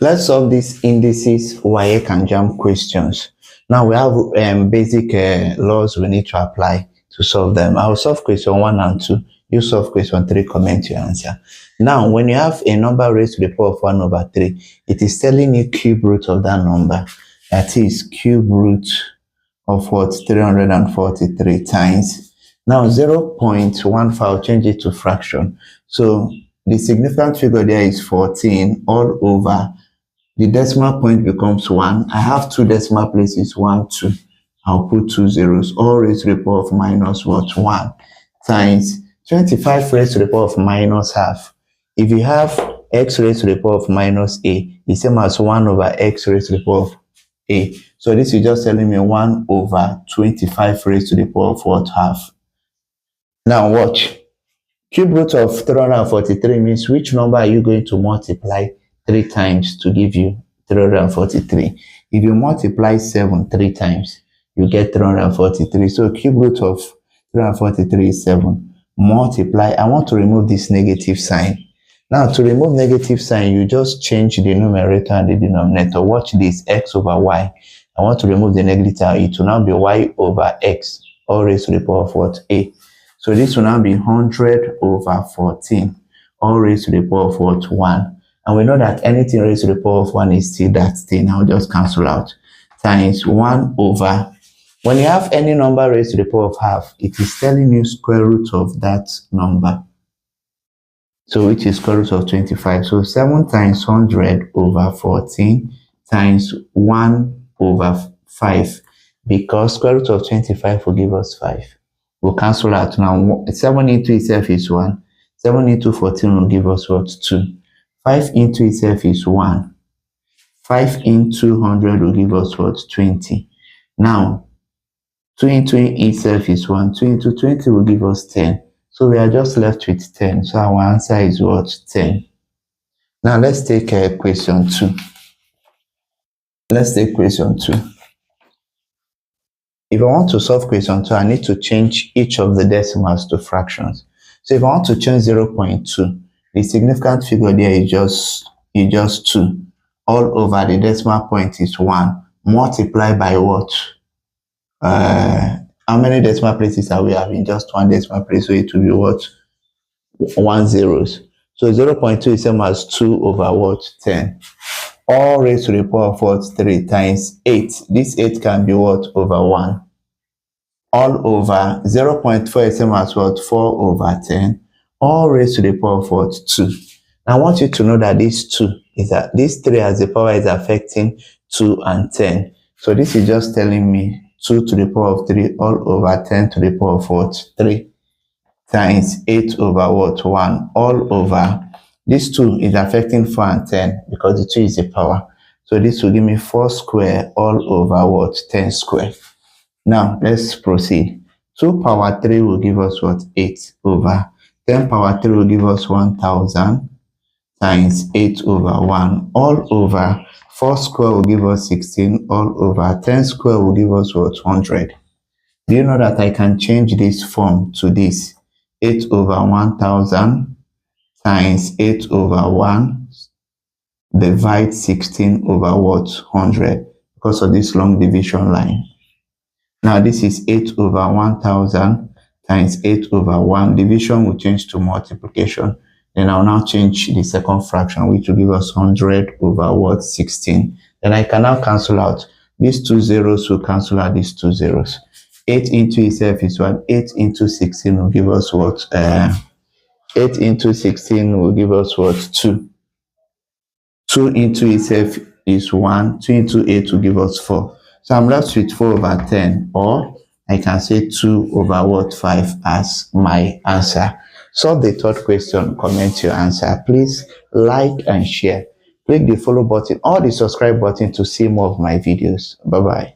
Let's solve these indices, Waec and Jamb questions. Now we have basic laws we need to apply to solve them. I'll solve question 1 and 2. You solve question 3, comment your answer. Now, when you have a number raised to the power of 1 over 3, it is telling you cube root of that number. That is cube root of what? 343 times. Now 0.15, I'll change it to fraction. So the significant figure there is 14 all over. The decimal point becomes 1. I have 2 decimal places, 1, 2. I'll put 2 zeros. All raised to the power of minus what? 1 times 25 raised to the power of minus half. If you have x raised to the power of minus a, it's same as 1 over x raised to the power of a. So this is just telling me 1 over 25 raised to the power of what? Half. Now watch. Cube root of 343 means which number are you going to multiply 3 times to give you 343. If you multiply 7 3 times, you get 343. So cube root of 343 is 7. Multiply. I want to remove this negative sign. Now to remove negative sign, you just change the numerator and the denominator. Watch this, x over y. I want to remove the negative. It will now be y over x, all raised to the power of what? A. So this will now be 100 over 14, all raised to the power of what? 1. And we know that anything raised to the power of 1 is still that thing. I'll just cancel out. Times 1 over. When you have any number raised to the power of half, it is telling you square root of that number. So which is square root of 25. So 7 times 100 over 14 times 1 over 5. Because square root of 25 will give us 5. We'll cancel out now. 7 into itself is 1. 7 into 14 will give us what? 2. 5 into itself is 1. 5 into 100 will give us what? 20. Now, 2 into itself is 1. 2 into 20 will give us 10. So we are just left with 10. So our answer is what? 10. Now let's take question 2. Let's take question 2. If I want to solve question 2, I need to change each of the decimals to fractions. So if I want to change 0.2, the significant figure there is just 2. All over the decimal point is 1. Multiply by what? How many decimal places are we having? Just 1 decimal place, so it will be what? 1 zeros. So 0.2 is same as 2 over what? 10. All raised to the power of what? 3 times 8. This 8 can be what? Over 1. All over 0.4 is same as what? 4 over 10. All raised to the power of what? 2. Now I want you to know that this 2 is that this 3 as the power is affecting 2 and 10. So this is just telling me 2 to the power of 3 all over 10 to the power of what? 3 times 8 over what? 1 all over. This 2 is affecting 4 and 10 because the 2 is the power. So this will give me 4 square all over what? 10 square. Now let's proceed. 2 power 3 will give us what? 8 over. 10 power 3 will give us 1000 times 8 over 1 all over. 4 square will give us 16 all over. 10 square will give us what? 100. Do you know that I can change this form to this? 8 over 1000 times 8 over 1 divide 16 over what? 100, because of this long division line. Now this is 8 over 1000 times 8 over 1. Division will change to multiplication. Then I'll now change the second fraction, which will give us 100 over what? 16. Then I can now cancel out. These 2 zeros will cancel out these 2 zeros. 8 into itself is 1. 8 into 16 will give us what? 8 into 16 will give us what? 2. 2 into itself is 1. 2 into 8 will give us 4. So I'm left with 4 over 10, or I can say 2 over what? 5 as my answer. Solve the third question, comment your answer. Please like and share. Click the follow button or the subscribe button to see more of my videos. Bye-bye.